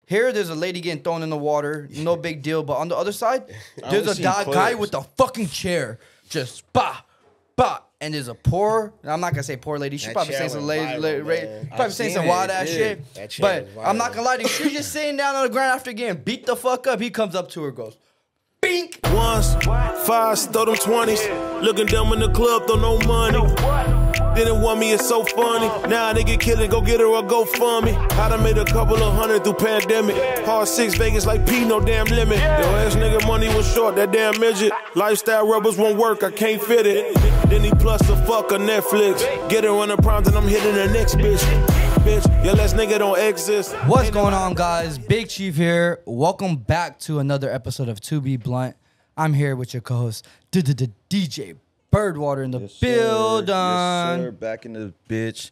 Here, there's a lady getting thrown in the water. No big deal. But on the other side, there's a guy with a fucking chair. Just bah, bah. And there's a poor, I'm not going to say poor lady. She probably saying some probably saying some wild ass shit. But I'm not going to lie to you. She's just sitting down on the ground after getting beat the fuck up. He comes up to her, goes, bink. Once, five, throw them 20s. Looking dumb in the club, throw no money. Didn't want me, it's so funny. Now they get killed, go get her or go fund me. I done made a couple of hundred through pandemic. Hard 6 Vegas like P, no damn limit. Yo, ass nigga money was short, that damn midget. Lifestyle rubbers won't work, I can't fit it. Then he plus the fuck on Netflix. Get her on the proms and I'm hitting the next bitch. Bitch, your last nigga don't exist. What's going on, guys? Big Chief here. Welcome back to another episode of To Be Blunt. I'm here with your co-host, DJ Birdwater in the building. Yes, sir. Back in the bitch.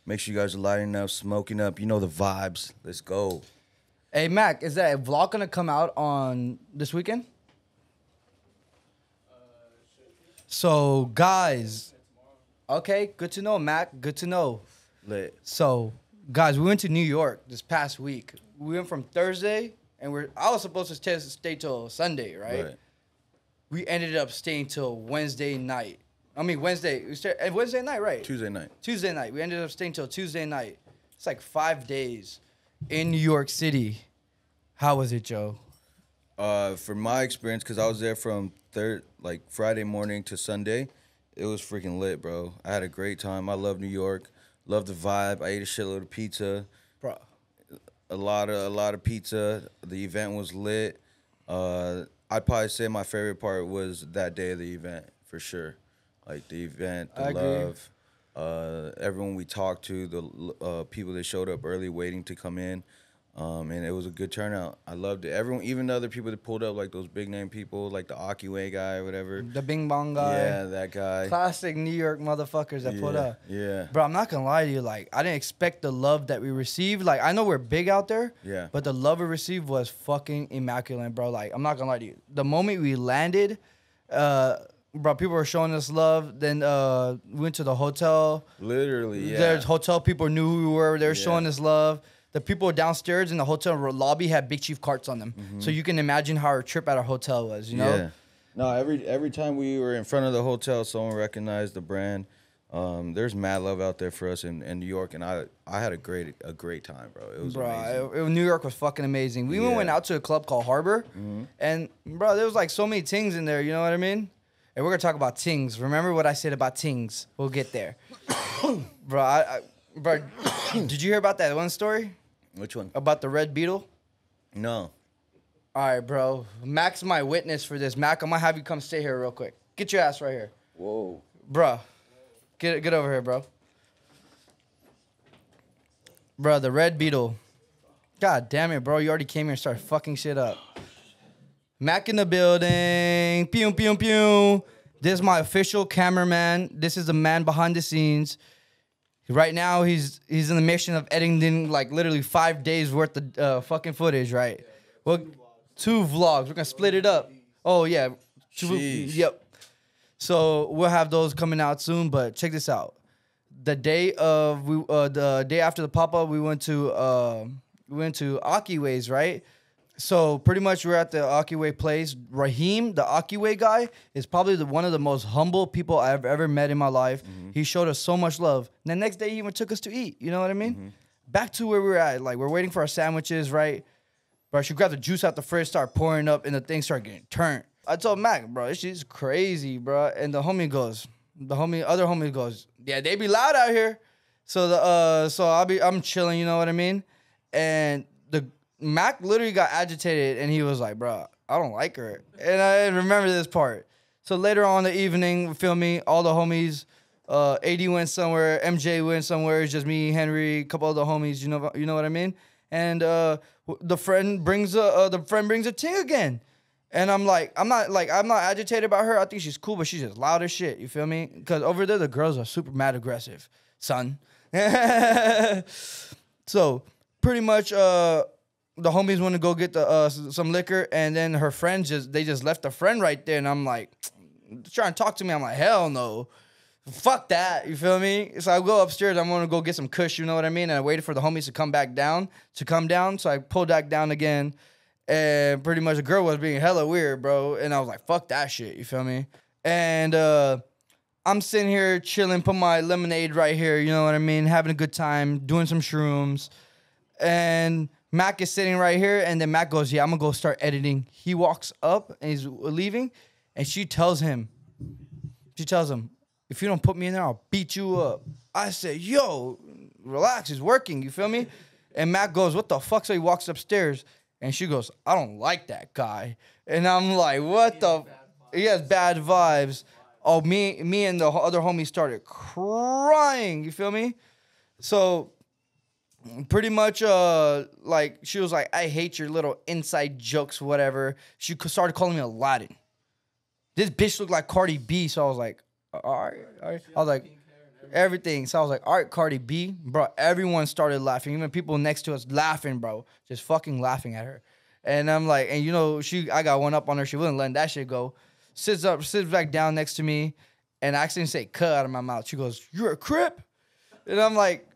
Make sure you guys are lighting up, smoking up. You know the vibes. Let's go. Hey, Mac, is that vlog going to come out on this weekend? So, guys. Okay, good to know, Mac. Good to know. Lit. So, guys, we went to New York this past week. We went from Thursday, and I was supposed to stay till Sunday, right? We ended up staying till Wednesday night. I mean, Wednesday night, right? Tuesday night. Tuesday night. We ended up staying till Tuesday night. It's like 5 days in New York City. How was it, Joe? For my experience, because I was there from Friday morning to Sunday, it was freaking lit, bro. I had a great time. I love New York. Love the vibe. I ate a shitload of pizza. Bro. A lot of pizza. The event was lit. I'd probably say my favorite part was that day of the event, for sure. Like, the event, the love, everyone we talked to, the people that showed up early waiting to come in. And it was a good turnout. I loved it. Everyone, even the other people that pulled up, like those big name people, like the Akiway guy or whatever. The Bing Bong guy. Yeah, that guy. Classic New York motherfuckers that pulled up. Yeah. Bro, I'm not going to lie to you. Like, I didn't expect the love that we received. Like, I know we're big out there. Yeah. But the love we received was fucking immaculate, bro. Like, I'm not going to lie to you. The moment we landed, bro, people were showing us love. Then we went to the hotel. Literally, yeah. There's hotel people knew who we were. They were showing us love. The people downstairs in the hotel lobby had Big Chief carts on them. So you can imagine how our trip at our hotel was, you know? Yeah. No, every time we were in front of the hotel, someone recognized the brand. There's mad love out there for us in New York, and I had a great time, bro. It was amazing. New York was fucking amazing. We even went out to a club called Harbor, and, bro, there was like so many things in there, you know what I mean? And we're going to talk about things. Remember what I said about things? We'll get there. Bro, bro, did you hear about that one story? Which one? About the red beetle? No. All right, bro. Mac's my witness for this. Mac, I'm going to have you come stay here real quick. Get your ass right here. Whoa. Bro, get over here, bro. Bro, the red beetle. God damn it, bro. You already came here and started fucking shit up. Mac in the building. Pew, pew, pew. This is my official cameraman. This is the man behind the scenes. Right now, he's in the mission of editing like literally 5 days worth of fucking footage, right? Well, 2 vlogs. We're gonna split it up. Oh yeah, yep. So we'll have those coming out soon. But check this out. The day after the pop up, we went to Akiway's, right? So pretty much we're at the Akiway place. Raheem, the Akiway guy, is probably one of the most humble people I've ever met in my life. He showed us so much love. And the next day he even took us to eat. You know what I mean? Back to where we were at. Like, we're waiting for our sandwiches, right? Bro, she grabbed the juice out the fridge, started pouring up, and the thing started getting turned. I told Mac, bro, this shit's crazy, bro. And the other homie goes, yeah, they be loud out here. So I'm chilling, you know what I mean? And Mac literally got agitated, and he was like, bro, I don't like her. And I remember this part. So later on in the evening, feel me, all the homies, AD went somewhere, MJ went somewhere. It's just me, Henry, a couple other homies, you know what I mean? And the friend brings a ting again. And I'm not agitated about her. I think she's cool, but she's just loud as shit, you feel me? Because over there, the girls are super mad aggressive, son. So pretty much, the homies want to go get some liquor, and then her friends just left the friend right there, and I'm like, trying to talk to me. I'm like, hell no. Fuck that, you feel me? So I go upstairs, I'm gonna go get some kush, you know what I mean? And I waited for the homies to come down, so I pulled back down again. And pretty much the girl was being hella weird, bro. And I was like, fuck that shit, you feel me? And I'm sitting here chilling, put my lemonade right here, you know what I mean? Having a good time, doing some shrooms. And Mac is sitting right here, and then Mac goes, yeah, I'm gonna go start editing. He walks up, and he's leaving, and she tells him, if you don't put me in there, I'll beat you up. I said, yo, relax, it's working, you feel me? And Mac goes, what the fuck? So he walks upstairs, and she goes, I don't like that guy. And I'm like, what the? He has bad vibes. Oh, me and the other homie started crying, you feel me? So pretty much, like, she was like, I hate your little inside jokes, whatever. She started calling me Aladdin. This bitch looked like Cardi B, so I was like, all right. I was like, everything. So I was like, all right, Cardi B. Bro, everyone started laughing. Even people next to us laughing, bro. Just fucking laughing at her. And I'm like, and you know, I got one up on her. She wasn't letting that shit go. Sits back down next to me. And I accidentally say cut out of my mouth. She goes, you're a Crip? And I'm like,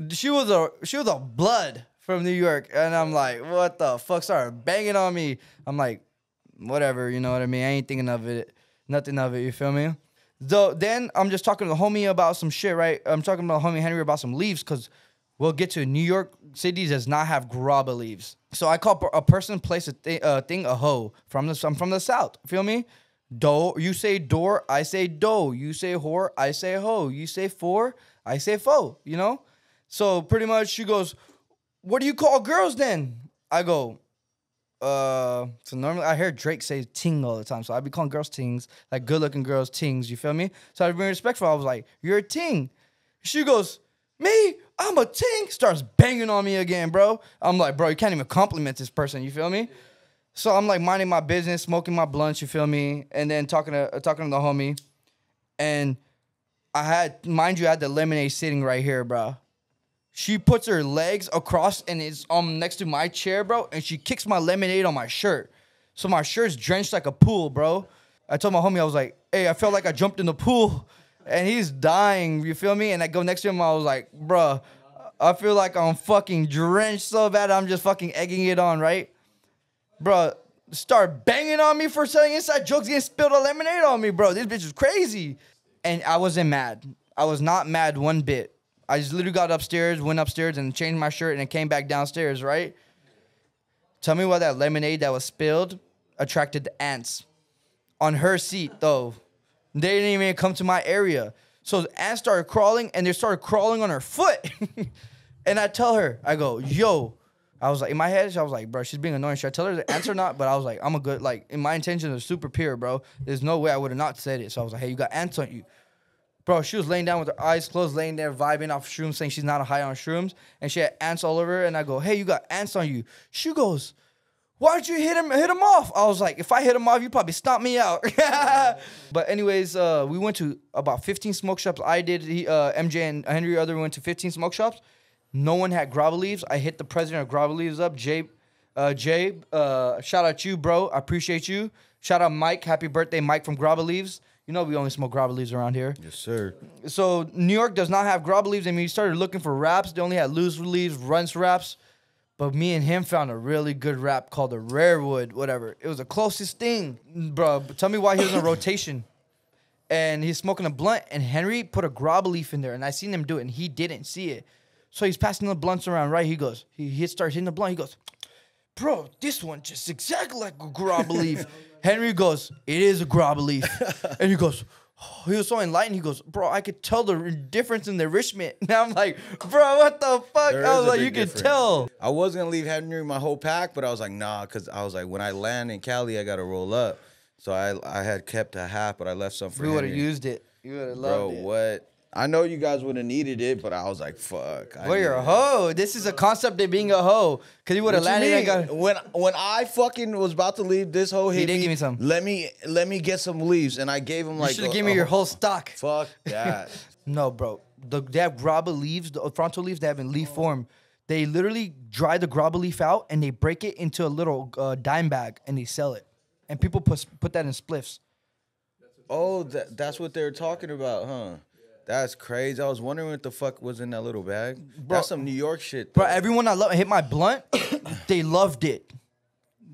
she was a blood from New York. And I'm like, what the fuck? Started banging on me. I'm like, whatever, you know what I mean? I ain't thinking of it. Nothing of it, you feel me? So then I'm just talking to the homie about some shit, right? I'm talking to the homie Henry about some leaves because we'll get to New York City does not have grabba leaves. So I call a person, place, a thing, a hoe. I'm from the South. Feel me? You say door, I say dough. You say whore, I say hoe. You say four, I say foe, you know? So pretty much she goes, what do you call girls then? I go, so normally I hear Drake say ting all the time. So I be calling girls tings, like good looking girls tings, you feel me? So I was being respectful. I was like, you're a ting. She goes, me? I'm a ting. Starts banging on me again, bro. I'm like, bro, you can't even compliment this person, you feel me? So I'm like minding my business, smoking my blunts, you feel me? And then talking to the homie. And I had the lemonade sitting right here, bro. She puts her legs across and is next to my chair, bro, and she kicks my lemonade on my shirt. So my shirt's drenched like a pool, bro. I told my homie, I was like, hey, I felt like I jumped in the pool, and he's dying, you feel me? And I go next to him, I was like, bro, I feel like I'm fucking drenched so bad, I'm just fucking egging it on, right? Bro, start banging on me for saying inside jokes, getting spilled a lemonade on me, bro. This bitch is crazy. And I wasn't mad. I was not mad one bit. I just literally went upstairs and changed my shirt and then came back downstairs, right? Tell me why that lemonade that was spilled attracted the ants. On her seat, though. They didn't even come to my area. So the ants started crawling, and they started crawling on her foot. And I tell her, I go, yo. I was like, in my head, I was like, bro, she's being annoying. Should I tell her the ants or not? But I was like, I'm a good, like, in my intentions are super pure, bro. There's no way I would have not said it. So I was like, hey, you got ants on you. Bro, she was laying down with her eyes closed, laying there, vibing off shrooms, saying she's not high on shrooms. And she had ants all over her. And I go, hey, you got ants on you. She goes, why'd you hit him off? I was like, if I hit him off, you probably stomp me out. But anyways, we went to about 15 smoke shops. I did. MJ and Henry other went to 15 smoke shops. No one had grabba leaves. I hit the president of grabba leaves up, Jay. Shout out you, bro. I appreciate you. Shout out Mike. Happy birthday, Mike from grabba leaves. You know we only smoke grabba leaves around here. Yes, sir. So New York does not have grabba leaves. I mean, we started looking for wraps. They only had loose leaves, runts wraps. But me and him found a really good wrap called a rare wood, whatever. It was the closest thing. Bro, tell me why he was in rotation. And he's smoking a blunt, and Henry put a grabba leaf in there, and I seen him do it, and he didn't see it. So he's passing the blunts around, right? He goes, he starts hitting the blunt. He goes, bro, this one just exactly like a grabba leaf. Henry goes, it is a grabba leaf. And he goes, oh, he was so enlightened. He goes, bro, I could tell the difference in the enrichment. And I'm like, bro, what the fuck? I was like, you could tell. I was going to leave Henry my whole pack, but I was like, nah, because I was like, when I land in Cali, I got to roll up. So I had kept a half, but I left some for Henry. We would have used it. You would have loved it. Bro, what? I know you guys would have needed it, but I was like, fuck. Well, you're a hoe. This is a concept of being a hoe. Because you would have landed and got... When I fucking was about to leave, this hoe hit me. He didn't give me some. Let me get some leaves. And I gave him like... You should have given me your whole stock. Fuck that. No, bro. They have grabba leaves, the frontal leaves, they have in leaf form. They literally dry the grabba leaf out and they break it into a little dime bag and they sell it. And people put that in spliffs. Oh, that's what they were talking about, huh? That's crazy. I was wondering what the fuck was in that little bag. Bro, That's some New York shit, though. Bro, everyone I love hit my blunt. They loved it.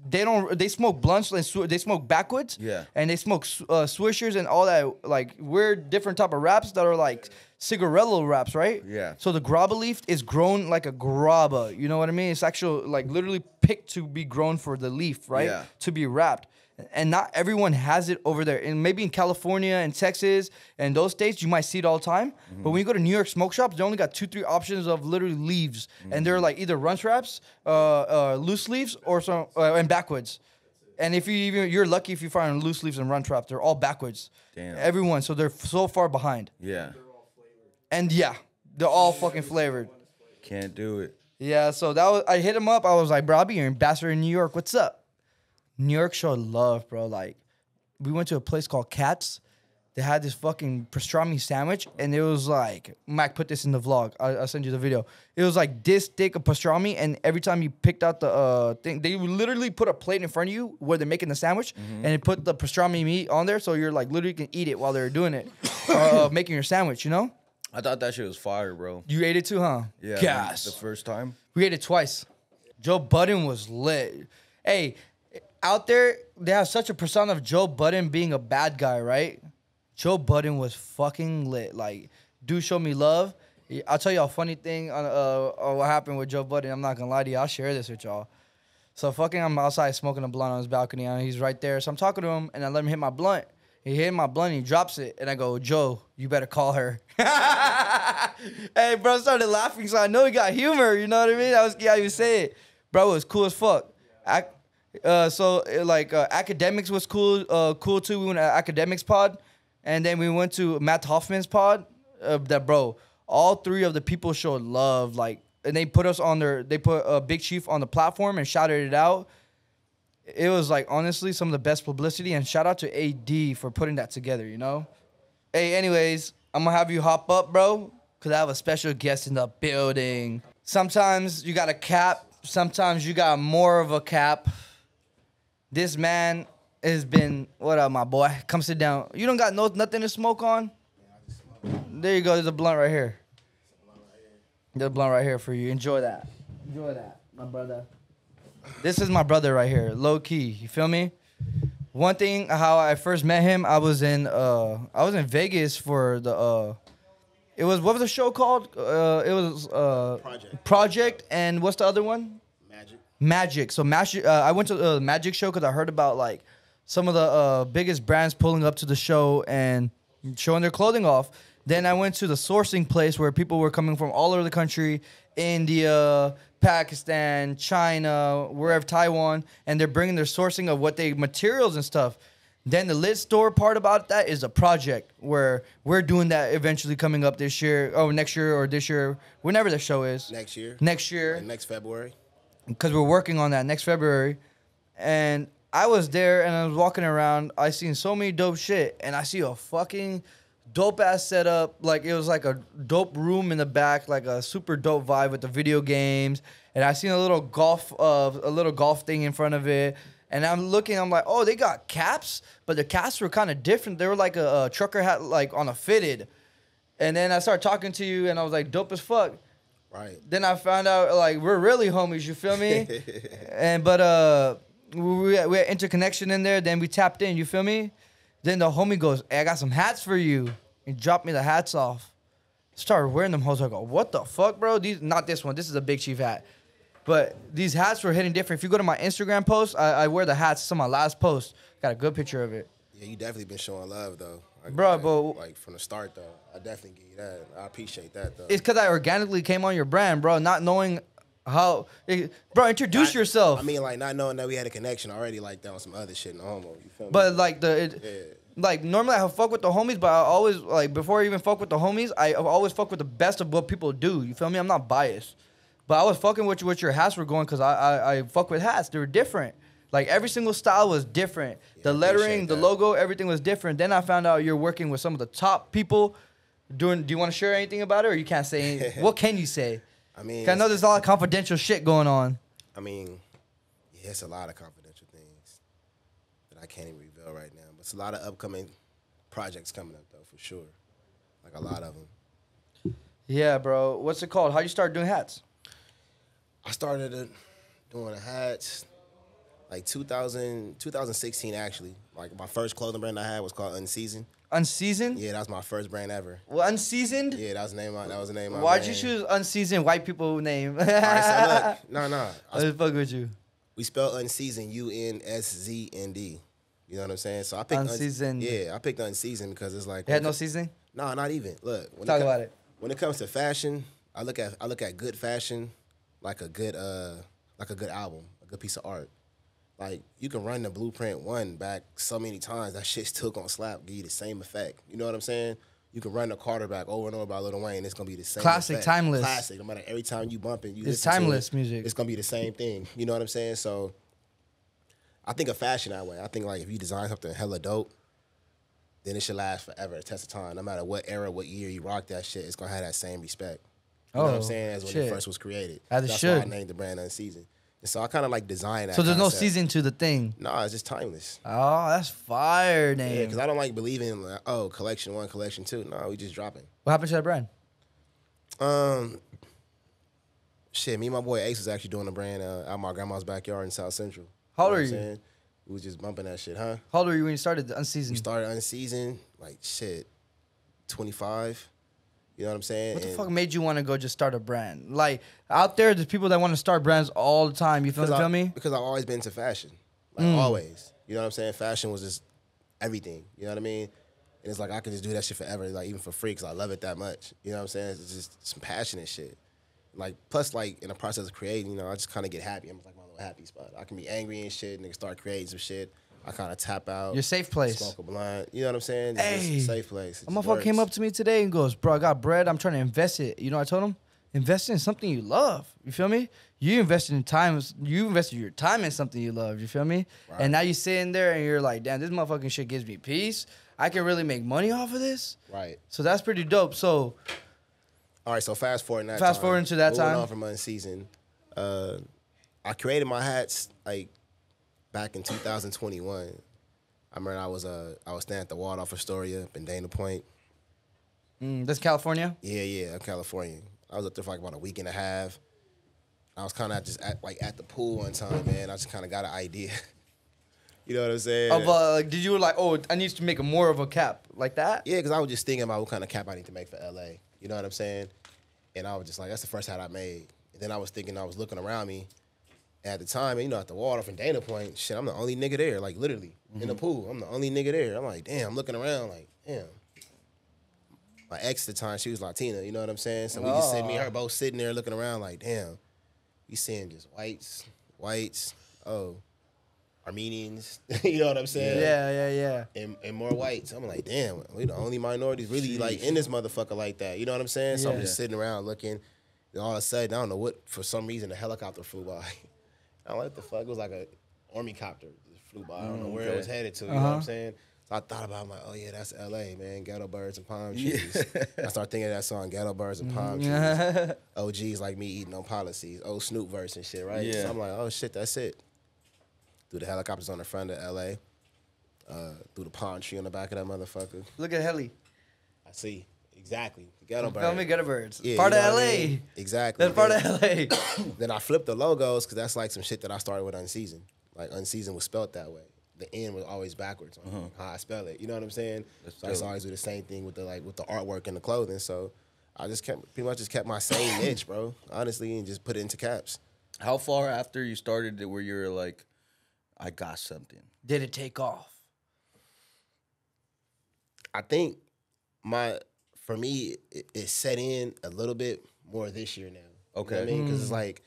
They smoke blunts and they smoke backwoods. Yeah. And they smoke swishers and all that like weird different type of wraps that are like cigarillo wraps, right? Yeah. So the graba leaf is grown like a graba. You know what I mean? It's actually like literally picked to be grown for the leaf, right? Yeah. To be wrapped. And not everyone has it over there. And maybe in California and Texas and those states, you might see it all the time. But when you go to New York smoke shops, they only got 2-3 options of literally leaves. And they're like either runch wraps, loose leaves, or some and backwoods. And if you're lucky if you find loose leaves and runch wraps, they're all backwards. Damn. Everyone, so they're so far behind. Yeah. And yeah, they're all fucking flavored. Can't do it. Yeah, so I hit him up. I was like, bro, I'll be your ambassador in New York. What's up? New York showed love, bro. Like, we went to a place called Katz. They had this fucking pastrami sandwich, and it was like, Mac put this in the vlog. I'll send you the video. It was like this thick of pastrami, and every time you picked out the thing, they would literally put a plate in front of you where they're making the sandwich, and they put the pastrami meat on there, so you're like literally can eat it while they're doing it, making your sandwich, you know? I thought that shit was fire, bro. You ate it too, huh? Yeah. Gas. The first time. We ate it twice. Joe Budden was lit. Hey, out there, they have such a persona of Joe Budden being a bad guy, right? Joe Budden was fucking lit. Like, dude showed me love. I'll tell you a funny thing on what happened with Joe Budden. I'm not gonna lie to you. I'll share this with y'all. So fucking, I'm outside smoking a blunt on his balcony, and he's right there. So I'm talking to him, and I let him hit my blunt. He hit my blunt, and he drops it, and I go, Joe, you better call her. Hey, bro, started laughing, so I know he got humor. You know what I mean? That was how you say it, bro. It was cool as fuck. Academics was cool too. We went to Academics pod, and then we went to Matt Hoffman's pod. Bro, all three of the people showed love, like, and they put Big Chief on the platform and shouted it out. It was like honestly some of the best publicity, and shout out to AD for putting that together. You know. Hey, anyways, I'm gonna have you hop up, bro, cause I have a special guest in the building. Sometimes you got a cap, sometimes you got more of a cap. This man has been, what up, my boy? Come sit down. You don't got nothing to smoke on? There you go. There's a blunt right here. There's a blunt right here for you. Enjoy that. Enjoy that, my brother. This is my brother right here, low key. You feel me? One thing, how I first met him, I was in Vegas for the what was the show called? It was Project, and what's the other one? Magic. So Magic. I went to the Magic show because I heard about like some of the biggest brands pulling up to the show and showing their clothing off. Then I went to the sourcing place where people were coming from all over the country, India, Pakistan, China, wherever, Taiwan, and they're bringing their sourcing of what they materials and stuff. Then the lit store part about that is a project where we're doing that eventually coming up this year, next year or this year, whenever the show is. Next year. Like next February. Because we're working on that next February. And I was there and I was walking around. I seen so many dope shit. And I see a fucking dope ass setup. Like it was like a dope room in the back, like a super dope vibe with the video games. And I seen a little golf thing in front of it. And I'm looking, I'm like, oh, they got caps, but the caps were kind of different. They were like a trucker hat, like on a fitted. And then I started talking to you, and I was like, dope as fuck. Right. Then I found out like we're really homies. You feel me? But we had interconnection in there. Then we tapped in. You feel me? Then the homie goes, hey, I got some hats for you, and dropped me the hats off. Started wearing them hoes. I go, what the fuck, bro? Not this one. This is a Big Chief hat. But these hats were hitting different. If you go to my Instagram post, I wear the hats. It's on my last post. Got a good picture of it. Yeah, you definitely been showing love, though. Bro, but like from the start, though. I definitely give you that. I appreciate that, though. It's because I organically came on your brand, bro, not knowing how. Bro, introduce yourself. I mean, like, not knowing that we had a connection already, like, that was some other shit in the homo. You feel me? But, like, like, normally I fuck with the homies, but I always, like, before I even fuck with the homies, I always fuck with the best of what people do. You feel me? I'm not biased. But I was fucking with what your hats were going because I fuck with hats. They were different. Like, every single style was different. Yeah, the lettering, the logo, everything was different. Then I found out you're working with some of the top people. Do you want to share anything about it, or you can't say anything? What can you say? I mean, I know there's a lot of confidential shit going on. I mean, yeah, it's a lot of confidential things that I can't even reveal right now. But it's a lot of upcoming projects coming up though, for sure. Like a lot of them. Yeah, bro. What's it called? How you start doing hats? I started doing hats like 2016 actually. Like my first clothing brand I had was called Unseasoned. Unseasoned? Yeah, that was my first brand ever. Well, unseasoned? Yeah, that was the name. That was the name. Of my Why'd brand. you choose unseasoned white people name? All right, so look, no. I was fucking with you. We spelled Unseasoned UNSZND. You know what I'm saying? So I picked Unseasoned. I picked Unseasoned because it's like It had no seasoning? No, not even. Look, Talk about it. When it comes to fashion, I look at good fashion like a good album, a good piece of art. Like you can run the blueprint one back so many times, that shit still gonna slap, give you the same effect. You know what I'm saying? You can run the Carter back over and over by Lil Wayne, it's gonna be the same Classic, effect. timeless. Classic. No matter every time you bump it, It's timeless music. It's gonna be the same thing. You know what I'm saying? So I think of fashion that way. I think like if you design something hella dope, then it should last forever, a test of time. No matter what era, what year you rock that shit, it's gonna have that same respect. You know what I'm saying? As when it first was created. As it That's should. why I named the brand Unseasoned. And so I kind of like design that. So there's no concept. season to the thing. No, it's just timeless. Oh, that's fire name. Yeah, because I don't like believing in like, oh, collection 1, collection 2. No, we just dropping. What happened to that brand? Shit, me and my boy Ace was actually doing a brand out my grandma's backyard in South Central. How old know are what you? I'm saying? We was just bumping that shit, huh? How old were you when you started the unseasoned? We started Unseasoned, like shit, 25. You know what I'm saying? What the fuck made you want to go just start a brand? Like out there's people that want to start brands all the time. You feel me? Because I've always been into fashion, like always. You know what I'm saying? Fashion was just everything. You know what I mean? And it's like I could just do that shit forever, like even for free, because I love it that much. You know what I'm saying? It's just some passionate shit. Like plus, like in the process of creating, you know, I just kind of get happy. I'm like my little happy spot. I can be angry and shit, and then start creating some shit. I kind of tap out. Your safe place. Smoke a blunt. You know what I'm saying? It's Hey, just a safe place. A motherfucker came up to me today and goes, bro, I got bread. I'm trying to invest it. You know what I told him? Invest in something you love. You feel me? You invested in time. You invested your time in something you love. You feel me? Right. And now you sitting there and you're like, damn, this motherfucking shit gives me peace. I can really make money off of this. Right. So that's pretty dope. So, all right. So fast forward into that time. Moving on from Unseasoned, I created my hats like back in 2021. I remember I was staying at the Waldorf Astoria up in Dana Point. That's California? Yeah, I'm California. I was up there for like about a week and a half. I was kind of just at the pool one time, man. I just kind of got an idea. You know what I'm saying? Of did you like, oh, I need to make more of a cap like that? Yeah, because I was just thinking about what kind of cap I need to make for LA. You know what I'm saying? And I was just like, that's the first hat I made. And then I was looking around me. At the time, you know, at the Waldorf in Dana Point, shit, I'm the only nigga there, like literally in the pool. I'm the only nigga there. I'm like, damn, I'm looking around, like, damn. My ex at the time, she was Latina, you know what I'm saying? So we just sit, me and her both sitting there looking around, like, damn, you seeing just whites, Armenians, you know what I'm saying? Yeah. And more whites. I'm like, damn, we the only minorities really like in this motherfucker like that. You know what I'm saying? So I'm just sitting around looking, and all of a sudden, I don't know what, for some reason, a helicopter flew by. I don't know what the fuck. It was like a army copter just flew by. I don't know where it was headed to. You know what I'm saying? So I thought about it. I'm like, oh yeah, that's LA, man. Ghetto birds and palm trees. I started thinking of that song, Ghetto Birds and Palm Trees. OGs like me eating on policies. Old Snoop verse and shit, right? Yeah. So I'm like, oh shit, that's it. Threw the helicopters on the front of LA. Threw the palm tree on the back of that motherfucker. Look at heli. I see. Exactly. Ghetto birds. Feel me? Ghetto birds. Yeah, Part you of know LA. what I mean? Exactly. That's part of LA. Then I flipped the logos because that's like some shit that I started with Unseasoned. Like Unseasoned was spelled that way. The N was always backwards on how I spell it. You know what I'm saying? So I used to always do the same thing with the artwork and the clothing. So I just pretty much kept my same niche, bro. Honestly, and just put it into caps. How far after you started it where you were like, I got something? Did it take off? I think for me, it set in a little bit more this year now. Okay. You know what I mean? Because it's like,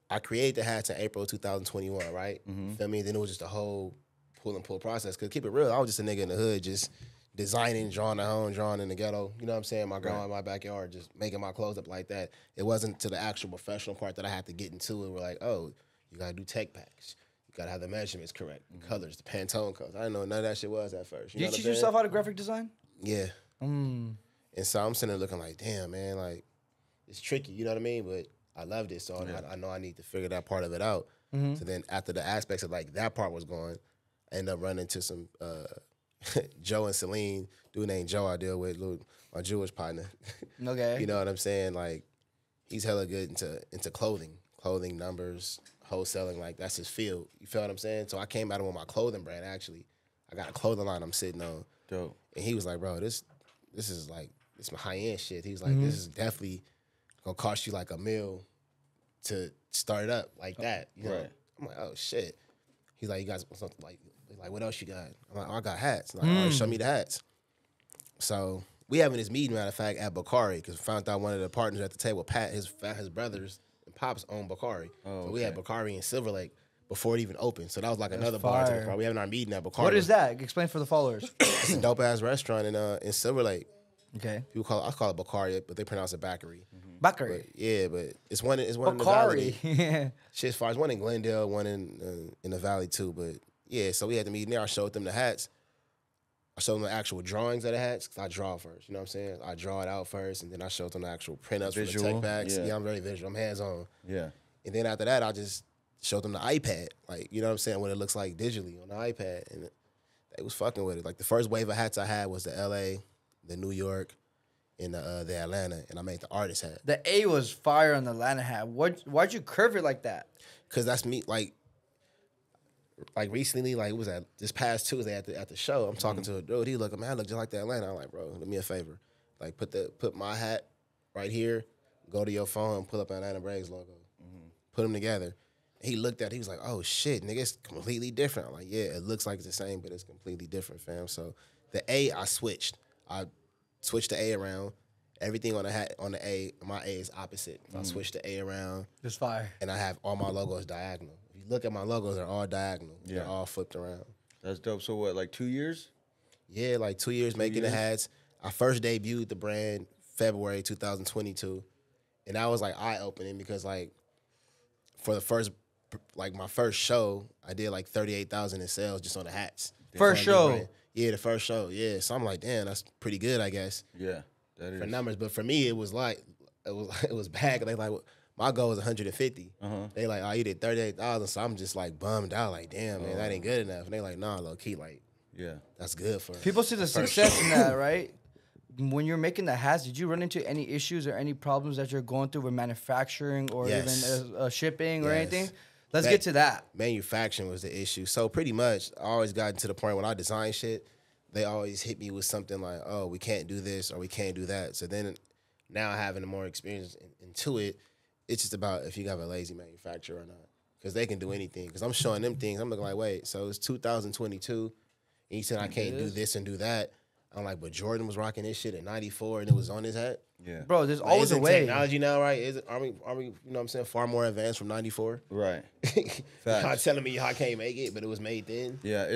I created the hats in April 2021, right? You feel me? Then it was just a whole pull and pull process. Because keep it real, I was just a nigga in the hood just designing, drawing at home, drawing in the ghetto. You know what I'm saying? My grandma in my backyard, just making my clothes up like that. It wasn't to the actual professional part that I had to get into it. We're like, oh, you got to do tech packs. You got to have the measurements correct, the colors, the Pantone colors. I didn't know none of that shit was at first. You teach yourself how to graphic design? Yeah. And so I'm sitting there looking like, damn, man, like, it's tricky, you know what I mean? But I loved it, so I know I need to figure that part of it out. So then after the aspects of, like, that part was going, I ended up running into some Joe and Celine, dude named Joe I deal with, my Jewish partner. Okay. You know what I'm saying? Like, he's hella good into clothing numbers, wholesaling. Like, that's his field. You feel what I'm saying? So I came at him with my clothing brand. Actually, I got a clothing line I'm sitting on. Dope. And he was like, bro, this is like, this is high end shit. He was like, this is definitely gonna cost you like $1 million to start it up like that. You know? Right. I'm like, oh shit. He's like, you guys want something like what else you got? I'm like, oh, I got hats. Like, all right, show me the hats. So we having this meeting, matter of fact, at Bakari, because we found out one of the partners at the table, Pat, his brothers and pops own Bakari. Oh, so we had Bakari in Silver Lake before it even opened. So that was like another fire. bar to Bakari. We having our meeting at Bakari. What is that? Explain for the followers. It's a dope ass restaurant in Silver Lake. Okay. I call it Bakari, but they pronounce it Bakari. Bakari. But it's one in the Bakari. valley. Shit, as far as one in Glendale, one in the valley too. But yeah, so we had the meeting there. I showed them the hats. I showed them the actual drawings of the hats because I draw first. You know what I'm saying? I draw it out first, and then I showed them the actual printouts from the tech packs. Yeah, I'm very visual. I'm hands on. Yeah. And then after that, I just showed them the iPad, like, you know what I'm saying, what it looks like digitally on the iPad, and they was fucking with it. Like, the first wave of hats I had was the LA, the New York, and the Atlanta, and I made the artist hat. The A was fire on the Atlanta hat. Why'd you curve it like that? Cause that's me. Like recently, like, it was this past Tuesday at the show. I'm talking to a dude. He look, man, I look just like the Atlanta. I'm like, bro, do me a favor, like, put my hat right here. Go to your phone and pull up Atlanta Braves logo. Put them together. He looked at it. He was like, oh shit, nigga, it's completely different. I'm like, yeah, it looks like it's the same, but it's completely different, fam. So the A, I switched. I switched the A around. Everything on the hat, on the A, my A is opposite. I switched the A around. Just fire. And I have all my logos diagonal. If you look at my logos, they're all diagonal. Yeah. They're all flipped around. That's dope. So what, like 2 years? Yeah, like 2 years making the hats. I first debuted the brand February 2022. And that was like eye-opening because, like, for the first, like, my first show, I did like 38,000 in sales just on the hats. First show? Yeah, the first show. Yeah, so I'm like, damn, that's pretty good, I guess. Yeah, that is. For numbers, but for me, it was like, it was bad. They like, my goal was 150. They like, oh, you did 38,000, so I'm just like bummed out, like, damn, man, that ain't good enough. And they like, nah, low key, like, yeah, that's good for people see the success in that, right? When you're making the hats, did you run into any issues or any problems that you're going through with manufacturing or even shipping or anything? Let's get to that. Manufacturing was the issue. So pretty much, I always got to the point when I design shit, they always hit me with something like, oh, we can't do this or we can't do that. So then now having more experience into it, it's just about if you have a lazy manufacturer or not. Because they can do anything. Because I'm showing them things. I'm looking like, wait, so it's 2022, and you said I can't do this and do that. I'm like, but Jordan was rocking this shit in '94 and it was on his hat. Yeah, bro, there's always a way. Technology now, right? Are we? You know what I'm saying? Far more advanced from '94. Right. Y'all telling me y'all can't make it, but it was made then. Yeah,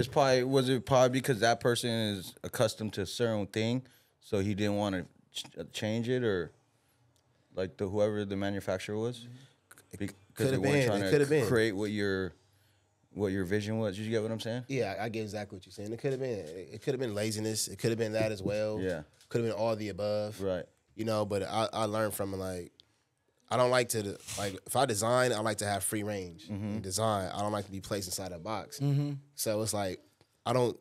was it probably because that person is accustomed to a certain thing, so he didn't want to change it, or like whoever the manufacturer was, because they weren't trying to create what your vision was. Did you get what I'm saying? Yeah, I get exactly what you're saying. It could have been. It could have been laziness. It could have been that as well. Yeah. Could have been all the above. Right. You know, but I learned from, like, I don't like to, like, if I design, I like to have free range. In design, I don't like to be placed inside a box. So it's like, I don't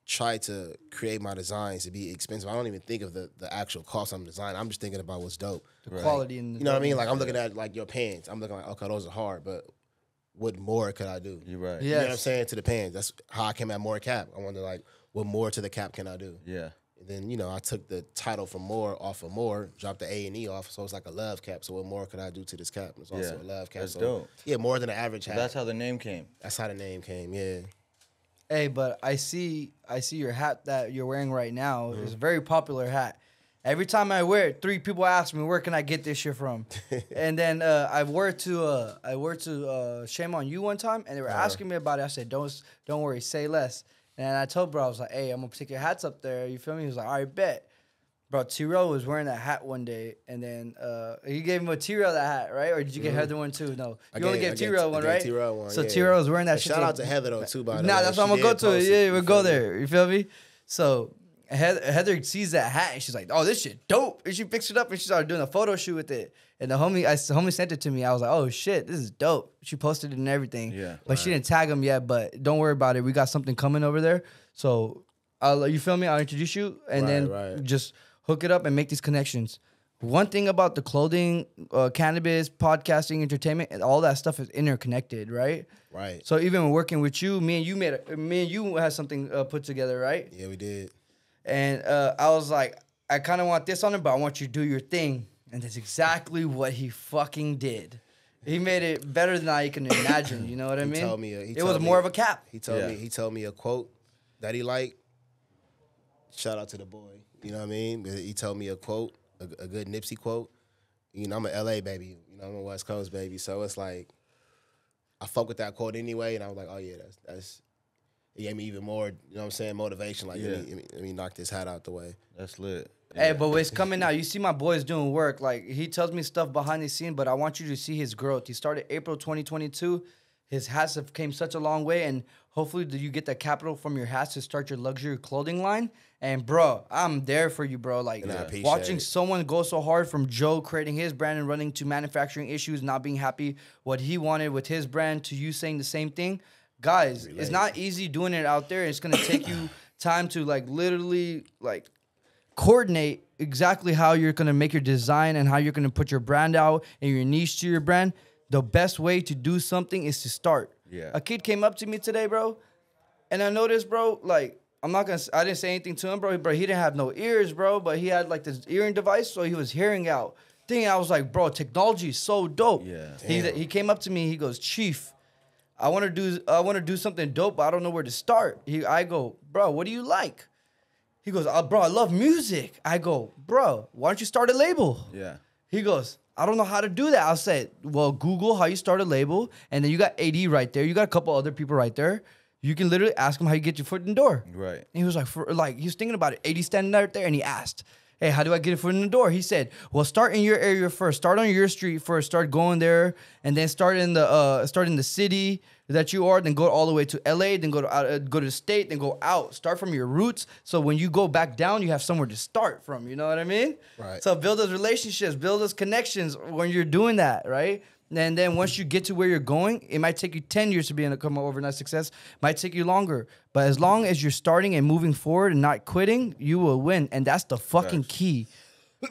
try to create my designs to be expensive. I don't even think of the actual cost I'm designing. I'm just thinking about what's dope. The quality in the you know what I mean? Like, I'm looking at, like, your pants. I'm looking like, okay, those are hard, but what more could I do? You're right. Yes. You know what I'm saying? To the pants. That's how I came at more cap. I wonder, like, what more to the cap can I do? Yeah. And then, you know, I took the title from more off of more, dropped the A and E off, so it's like a love cap. So what more could I do to this cap? It's also a love cap. That's so, dope. Yeah, more than an average hat. That's how the name came. That's how the name came, yeah. Hey, but I see your hat that you're wearing right now. It's a very popular hat. Every time I wear it, 3 people ask me, where can I get this shit from? And then I wore it to Shame on You one time, and they were asking me about it. I said, don't worry, say less. And I told bro, I was like, hey, I'm going to take your hats up there. You feel me? He was like, all right, bet. Bro, T-Rail was wearing that hat one day, and then you gave him a T-Rail that hat, right? Or did you get Heather one too? No. You only gave T-Rail one, right? T-Rail one, so T-Rail was wearing that shit. Shout out to Heather, though, too, by the way. Nah, that's what I'm going to go to it. Yeah, we'll go there. You feel me? So Heather sees that hat, and she's like, oh, this shit dope. And she picks it up, and she started doing a photo shoot with it. And the homie sent it to me. I was like, oh, shit, this is dope. She posted it and everything. Yeah. But she didn't tag him yet, but don't worry about it. We got something coming over there. So you feel me? I'll introduce you, and then just hook it up and make these connections. One thing about the clothing, cannabis, podcasting, entertainment, and all that stuff is interconnected, right? Right. So even when working with you, me and you had something put together, right? Yeah, we did. And I was like, I kind of want this on it, but I want you to do your thing. And that's exactly what he fucking did. He made it better than I can imagine. You know what I mean? Told me it was more of a cap. He told me a quote that he liked. Shout out to the boy. You know what I mean? He told me a quote, a good Nipsey quote. You know, I'm an LA baby. You know, I'm a West Coast baby. So it's like, I fuck with that quote anyway. And I was like, oh yeah, that's it gave me even more, you know what I'm saying, motivation. Like, let me knock this hat out the way. That's lit. Hey, but it's coming out. You see my boys doing work. Like, he tells me stuff behind the scene, but I want you to see his growth. He started April 2022. His hats have came such a long way, and hopefully you get the capital from your hats to start your luxury clothing line. And, bro, I'm there for you, bro. Like, watching someone go so hard from Joe creating his brand and running to manufacturing issues, not being happy what he wanted with his brand, to you saying the same thing. Guys, it's not easy doing it out there. It's going to take you time to, like, literally, like, coordinate exactly how you're going to make your design and how you're going to put your brand out and your niche to your brand. The best way to do something is to start. Yeah. A kid came up to me today, bro, and I noticed, bro, like, I didn't say anything to him, bro. He didn't have no ears, bro, but he had, like, this hearing device, so he was hearing out. I was like, bro, technology is so dope. Yeah. He came up to me, he goes, Chief, I want to do something dope, but I don't know where to start. I go, bro, what do you like? He goes, bro, I love music. I go, bro, why don't you start a label? Yeah. He goes, I don't know how to do that. I said, well, Google how you start a label, and then you got AD right there. You got a couple other people right there. You can literally ask him how you get your foot in the door. Right. And he was like, he was thinking about it. AD standing right there, and he asked, hey, how do I get a foot in the door? He said, well, start in your area first. Start on your street first. Start going there, and then start in the city that you are. Then go all the way to LA. Then go to the state. Then go out. Start from your roots. So when you go back down, you have somewhere to start from. You know what I mean? Right. So build those relationships, build those connections when you're doing that, right? And then once you get to where you're going, it might take you 10 years to become an overnight success. Might take you longer. But as long as you're starting and moving forward and not quitting, you will win. And that's the fucking key.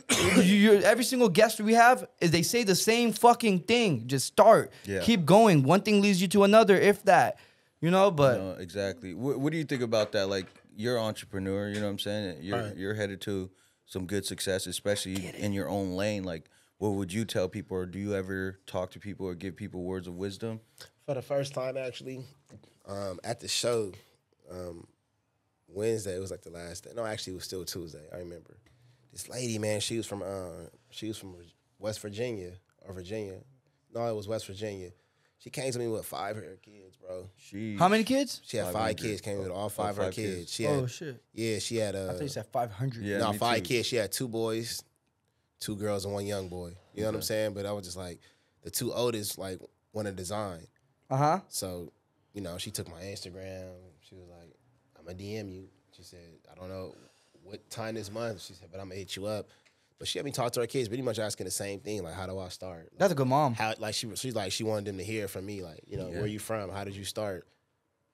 Every single guest we have, they say the same fucking thing. Just start. Yeah. Keep going. One thing leads you to another, if that. You know, but... No, exactly. What do you think about that? Like, you're an entrepreneur, you know what I'm saying? You're headed to some good success, especially in your own lane. Like, what would you tell people, or do you ever talk to people or give people words of wisdom? For the first time, actually, at the show, Wednesday, it was like the last day. No, actually, it was still Tuesday. I remember. This lady, man, she was from West Virginia or Virginia. No, it was West Virginia. She came to me with 5 of her kids, bro. How many kids? She had 5 kids. Came with all 5 of her kids. She had, shit. Yeah, she had. I thought you said 500. Yeah, no, 5 kids. She had 2 boys, 2 girls, and 1 young boy. You know what I'm saying? But I was just like, the 2 oldest like wanted design. So, you know, she took my Instagram. She was like, I'm gonna DM you. She said, I don't know what time this month. She said, but I'm gonna hit you up. But she had me talk to her kids, pretty much asking the same thing, like, how do I start? Like, that's a good mom. How, like, she's like, she wanted them to hear from me, like, you know, where you from? How did you start?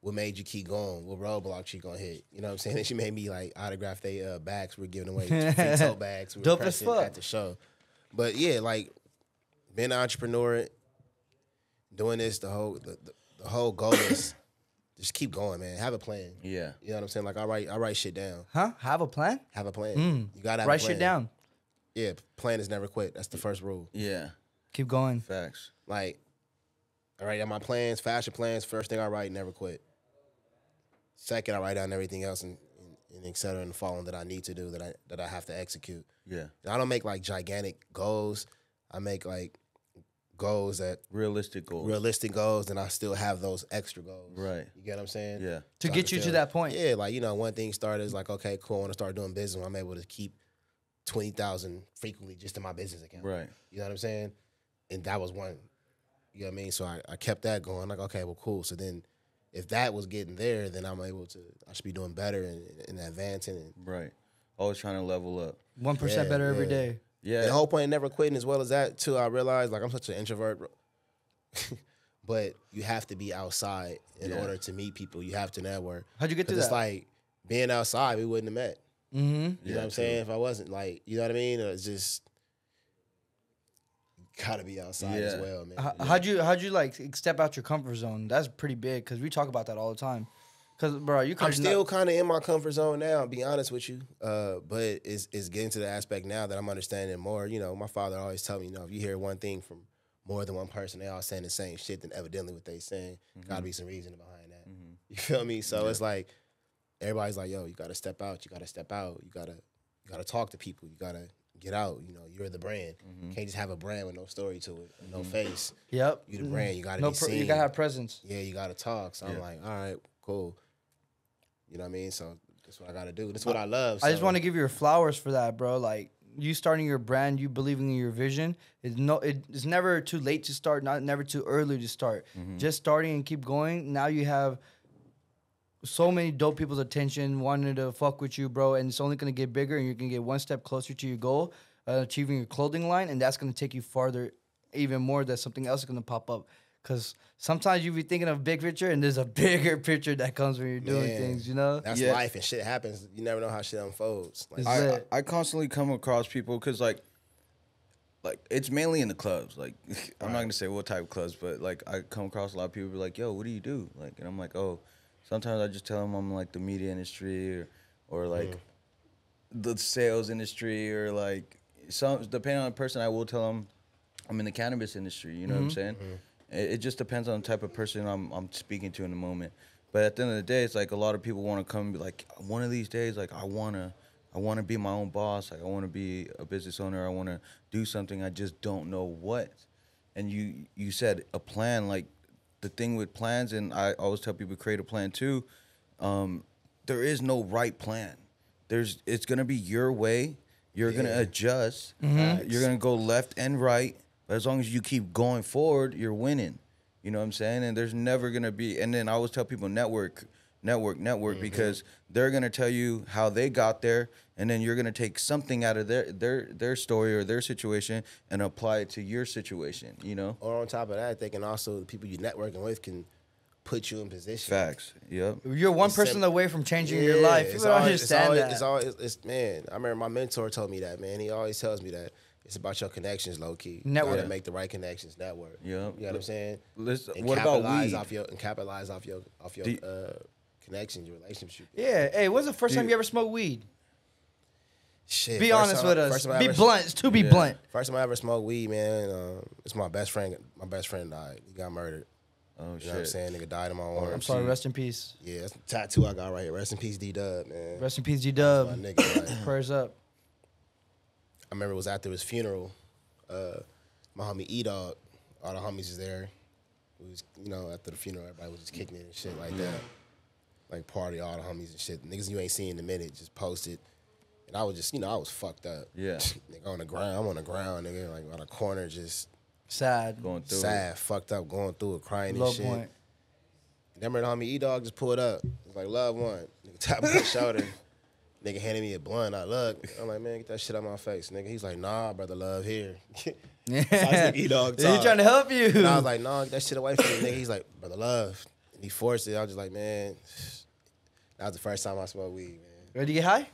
What made you keep going? What roadblocks you gonna hit? You know what I'm saying? And she made me like autograph their bags. We're giving away free tote bags. We were pressing at the show. But yeah, like being an entrepreneur, doing this, the whole goal is just keep going, man. Have a plan. Yeah. You know what I'm saying? Like I write shit down. Have a plan? Have a plan. You gotta have write a plan. Shit down. Yeah, plan is never quit. That's the first rule. Yeah. Keep going. Facts. Like, I write down my plans, fashion plans. First thing I write, never quit. Second, I write down everything else and et cetera and following that I need to do that I have to execute. Yeah. And I don't make like gigantic goals. I make like goals that realistic goals, and I still have those extra goals. Right. You get what I'm saying? Yeah. To get you to that point. Yeah, like, you know, one thing started is like, okay, cool, I want to start doing business when I'm able to keep 20,000 frequently just in my business account. Right. You know what I'm saying? And that was one. You know what I mean? So I kept that going. Like, okay, well, cool. So then if that was getting there, then I should be doing better and advancing. And, right. Always trying to level up. 1% better every day. Yeah. And the whole point of never quitting, as well as that, too, I realized, like, I'm such an introvert, but you have to be outside in order to meet people. You have to network. How'd you get to that? It's like being outside, we wouldn't have met. Mm-hmm. You know what I'm saying? If I wasn't like, you know what I mean? It's just gotta be outside as well, man. How'd you like step out your comfort zone? That's pretty big because we talk about that all the time. Cause bro, I'm still kind of in my comfort zone now. I'll be honest with you, but it's getting to the aspect now that I'm understanding more. You know, my father always tell me, you know, if you hear one thing from more than one person, they all saying the same shit, then evidently what they saying gotta be some reason behind that. You feel me? So it's like everybody's like, yo, you gotta step out. You gotta step out. You gotta talk to people. You gotta get out. You know, you're the brand. You can't just have a brand with no story to it, no face. Yep. You the brand. You gotta be seen. You gotta have presence. Yeah, you gotta talk. So I'm like, all right, cool. You know what I mean? So that's what I gotta do. That's what I love. I just want to give you your flowers for that, bro. Like you starting your brand, you believing in your vision. It's never too late to start, never too early to start. Just starting and keep going. Now you have so many dope people's attention wanting to fuck with you, bro, and it's only gonna get bigger, and you're gonna get one step closer to your goal, achieving your clothing line, and that's gonna take you farther, even more. That something else is gonna pop up. Because sometimes you be thinking of big picture, and there's a bigger picture that comes when you're doing things, you know? That's life, and shit happens. You never know how shit unfolds. Like, I constantly come across people because, like it's mainly in the clubs. Like, I'm not going to say what type of clubs, but, like, I come across a lot of people be like, yo, what do you do? Like, and I'm like, oh, sometimes I just tell them I'm, like, the media industry or like, the sales industry or, like, depending on the person, I will tell them I'm in the cannabis industry, you know what I'm saying? It just depends on the type of person I'm speaking to in the moment. But at the end of the day, it's like a lot of people want to come and be like, one of these days, like I wanna be my own boss. Like I want to be a business owner. I want to do something. I just don't know what. And you said a plan. Like the thing with plans, and I always tell people create a plan too. There is no right plan. It's gonna be your way. You're gonna adjust. You're gonna go left and right. But as long as you keep going forward, you're winning. You know what I'm saying? And there's never going to be... And then I always tell people network, because they're going to tell you how they got there, and then you're going to take something out of their story or their situation and apply it to your situation, you know? Or on top of that, they can also... The people you're networking with can put you in position. Facts, yep. You're one person away from changing your life. You don't understand that. Man, I remember my mentor told me that, man. He always tells me that. It's about your connections, low key. Network. You gotta make the right connections. Network. Yeah. You know what I'm saying? What about weed? Capitalize off your connections, your relationship. Yeah. Hey, when's the first time you ever smoked weed? Shit. Be honest with us. Be blunt. It's to be blunt. First time I ever smoked weed, man. It's my best friend. My best friend died. He got murdered. Oh, shit. You know what I'm saying? Nigga died in my arms. I'm sorry. Rest in peace. Yeah, that's the tattoo I got right here. Rest in peace, D-Dub, man. Rest in peace, D-Dub. My nigga, like, prayers up. I remember it was after his funeral. My homie E-Dog, all the homies was there. It was, you know, after the funeral, everybody was just kicking it and shit like that. Like party, all the homies and shit. Niggas you ain't seen in a minute just posted. And I was just, you know, I was fucked up. Yeah. Nigga on the ground. I'm on the ground, nigga, like on a corner, just sad. Going through sad, fucked up, going through it, crying Low and shit. point. And then the homie E-Dog just pulled up. It was like, love one. Nigga tapped my shoulder. Nigga handed me a blunt. I look. I'm like, man, get that shit out my face, nigga. He's like, nah, brother, love here. Yeah. So I was like, E-Dog talk. He trying to help you. And I was like, nah, get that shit away from me, nigga. He's like, brother, love. And he forced it. I was just like, man, that was the first time I smoked weed, man. Ready to get high?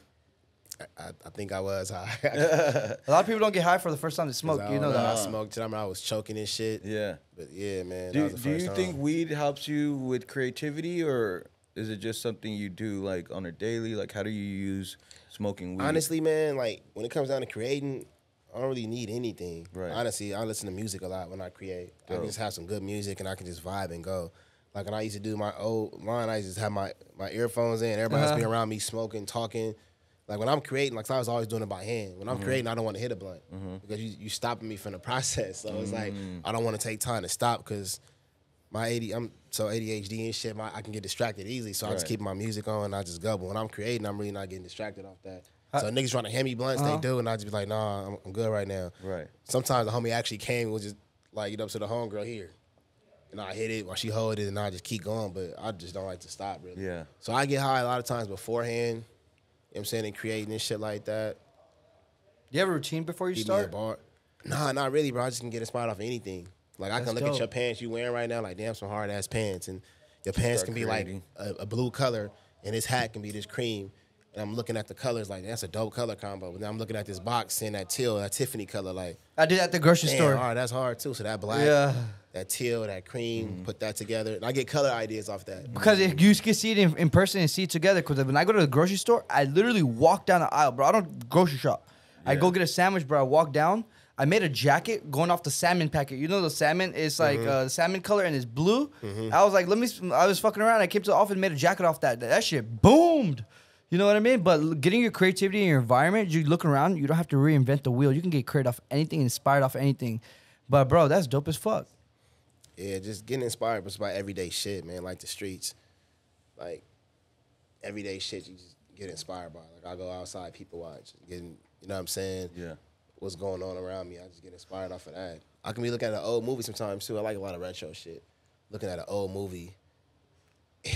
I think I was high. A lot of people don't get high for the first time they smoke. You know that. I smoked it. I remember I was choking and shit. Yeah. But yeah, man, Do that was the first you time. think weed helps you with creativity, or is it just something you do like on a daily? Like, how do you use smoking weed? Honestly, man, like when it comes down to creating, I don't really need anything. Right. Honestly, I listen to music a lot when I create. I can just have some good music and I can just vibe and go. Like when I used to do my old line, I used to have my earphones in. Everybody else be around me smoking, talking. Like when I'm creating, like I was always doing it by hand. When I'm creating, I don't want to hit a blunt because you stopping me from the process. So it's like I don't want to take time to stop because I'm so ADHD and shit. I can get distracted easily. So I just keep my music on and I just go. But when I'm creating, I'm really not getting distracted off that. So niggas trying to hand me blunts, they do, and I just be like, nah, I'm good right now. Right. Sometimes the homie actually came and was just like, you know, to the homegirl here. And I hit it while she hold it and I just keep going, but I just don't like to stop really. Yeah. So I get high a lot of times beforehand, you know what I'm saying, and creating and shit like that. Do you have a routine before you Keep me a start? bar. Nah, not really, bro. I just can get inspired off of anything. Like I can look at your pants you wearing right now, like damn, some hard ass pants, and your pants can be like a blue color, and his hat can be this cream. And I'm looking at the colors like that's a dope color combo. But then I'm looking at this box seeing that teal, that Tiffany color. Like I did at the grocery store. All right, that's hard too. So that black, that teal, that cream, put that together. And I get color ideas off that. Because if you can see it in person and see it together. Because when I go to the grocery store, I literally walk down the aisle, bro. I don't grocery shop. I go get a sandwich, bro. I walk down. I made a jacket going off the salmon packet. You know the salmon is like salmon color and it's blue. I was like, I was fucking around. I came to the office and made a jacket off that. That shit boomed. You know what I mean? But getting your creativity in your environment, you look around, you don't have to reinvent the wheel. You can get creative off anything, inspired off anything. But bro, that's dope as fuck. Yeah, just getting inspired by everyday shit, man. Like the streets, like everyday shit you just get inspired by. Like I go outside, people watch, getting, you know what I'm saying? Yeah. What's going on around me. I just get inspired off of that. I can be looking at an old movie sometimes too. I like a lot of retro shit. Looking at an old movie,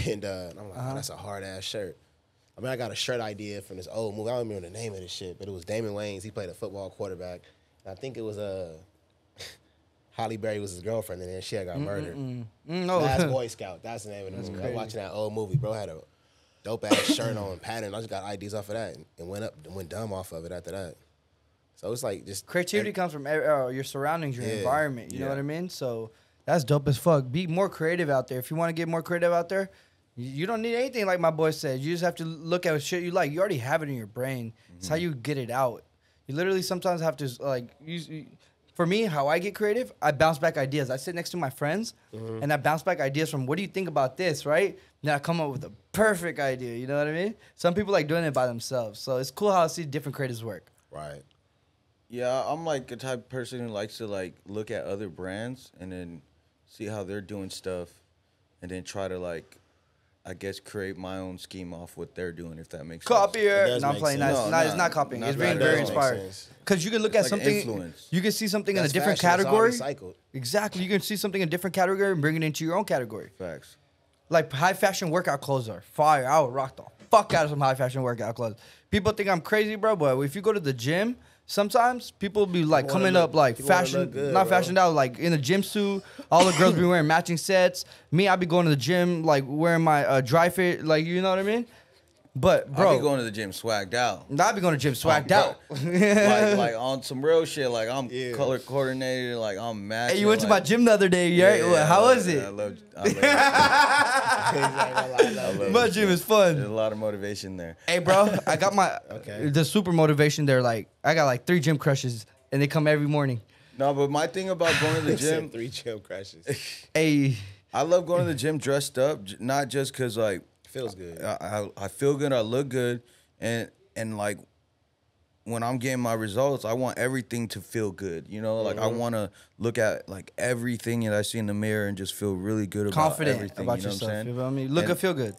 and I'm like, oh, that's a hard ass shirt. I mean, I got a shirt idea from this old movie. I don't remember the name of this shit, but it was Damon Wayans. He played a football quarterback. And I think it was Holly Berry was his girlfriend, and then she had got murdered. No. Last Boy Scout. That's the name of the movie. I was watching that old movie. Bro had a dope ass shirt on pattern. I just got ideas off of that and went dumb off of it after that. So it's like just creativity comes from your surroundings, your environment. You know what I mean? So that's dope as fuck. Be more creative out there. If you want to get more creative out there, you don't need anything like my boy said. You just have to look at shit you like. You already have it in your brain. It's how you get it out. You literally sometimes have to like use. For me, how I get creative, I bounce back ideas. I sit next to my friends and I bounce back ideas from what do you think about this, right? Then I come up with a perfect idea. You know what I mean? Some people like doing it by themselves. So it's cool how I see different creatives work. Right. Yeah, I'm like a type of person who likes to like look at other brands and then see how they're doing stuff and then try to like, I guess, create my own scheme off what they're doing, if that makes sense. Copier. No, I'm playing. It's not copying. It's being very inspired. Because you can look at something, influence. You can see something in a different category. Exactly. You can see something in a different category and bring it into your own category. Facts. Like high fashion workout clothes are fire. I would rock the fuck out of some high fashion workout clothes. People think I'm crazy, bro, but if you go to the gym, sometimes people be like coming up like fashion, not fashioned out, like in a gym suit. All the girls be wearing matching sets. Me, I be going to the gym like wearing my dry fit, like you know what I mean. But bro, I be going to the gym swagged out. I be going to the gym swagged out. like on some real shit. Like I'm color coordinated. Like I'm matching. Hey, you went to my gym the other day, right? Yeah, how was it? I love my gym is fun. There's a lot of motivation there. Hey, bro, I got my the super motivation there. Like I got like 3 gym crushes, and they come every morning. No, but my thing about going to the gym, 3 gym crushes. Hey, I love going to the gym dressed up, not just cause like feels good. I feel good. I look good, and like when I'm getting my results, I want everything to feel good. You know, like I want to look at like everything that I see in the mirror and just feel really good about everything. About you know yourself. what I'm saying? You know what I mean? Look and feel good.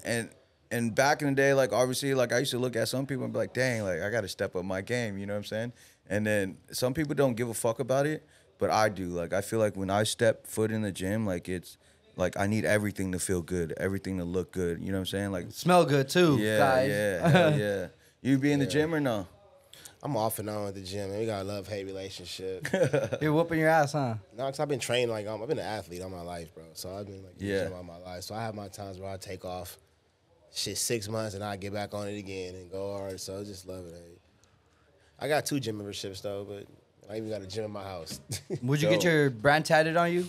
And back in the day, like obviously, like I used to look at some people and be like, dang, like I got to step up my game. You know what I'm saying? And then some people don't give a fuck about it, but I do. Like I feel like when I step foot in the gym, like it's. Like, I need everything to feel good, everything to look good. You know what I'm saying? Like smell good, too, guys. Yeah. You be in the gym or no? I'm off and on at the gym, man. We got a love-hate relationship. You're whooping your ass, huh? No, because I've been training, like, I've been an athlete all my life, bro. So I've been, like, in the gym all my life. So I have my times where I take off, 6 months, and I get back on it again and go hard. So I just love it. I got 2 gym memberships, though, but I even got a gym in my house. Would you get your brand tatted on you?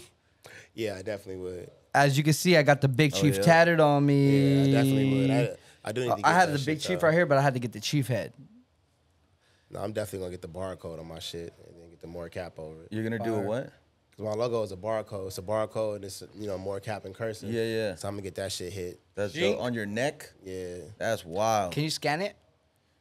Yeah, I definitely would. As you can see, I got the Big Chief tatted on me. Yeah, I definitely would. I do need to get I had the Big Chief right here, but I had to get the Chief head. No, I'm definitely going to get the barcode on my shit and then get the more cap over it. You're going to do a what? Because my logo is a barcode. It's a barcode and it's, more cap and cursive. Yeah. So I'm going to get that shit hit. That's dope. On your neck? Yeah. That's wild. Can you scan it?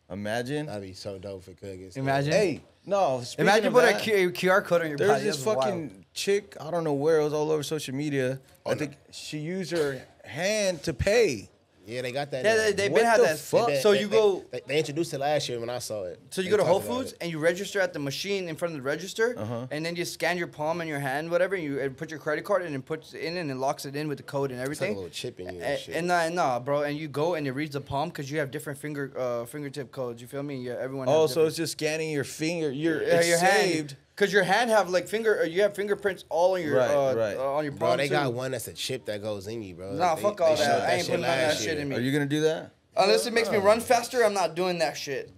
Imagine. That'd be so dope if it could get scanned. Imagine. Hey. No, imagine put a QR code on your body. There's this fucking chick, I don't know where, it was all over social media. I think she used her hand to pay. Yeah, they got that. Yeah, they've been had that. Fuck? So you go. They introduced it last year when I saw it. So you go to Whole Foods and you register at the machine in front of the register, and then you scan your palm and your hand, whatever, and put your credit card in and puts it in and it locks it in with the code and everything. It's like a little chip in you and shit. No, bro, and you go and it reads the palm because you have different fingertip codes. You feel me? Yeah, everyone. Oh, so it's just scanning your finger. Your saved. Hand. Cause your hand have like you have fingerprints all on your on your palm. Bro, they got one that's a chip that goes in you, bro. Nah, fuck all that. I ain't putting none of that shit in me. Are you gonna do that? Unless it makes me run faster, I'm not doing that shit.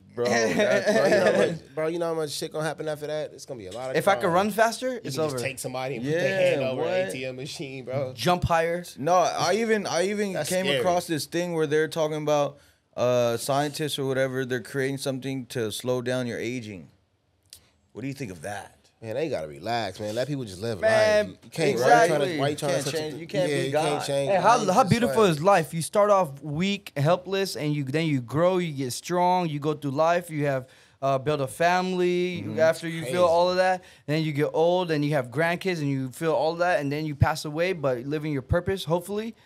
Bro, you know how much shit gonna happen after that? It's gonna be a lot of If I could run faster, you it's can over. just take somebody and put their hand over an ATM machine, bro. Jump higher. No, I even That's came scary. across this thing where they're talking about scientists or whatever. They're creating something to slow down your aging. What do you think of that? Man, they gotta relax, man. Let people just live Man, life. You can't exactly. why you trying Can't to change- you can't be God. change. Hey, life. how It's beautiful like- is life? You start off weak, helpless, and you grow, you get strong, you go through life, you have build a family. After you feel crazy. all of that, then you get old and you have grandkids and you feel all of that, and then you pass away, but living your purpose, hopefully.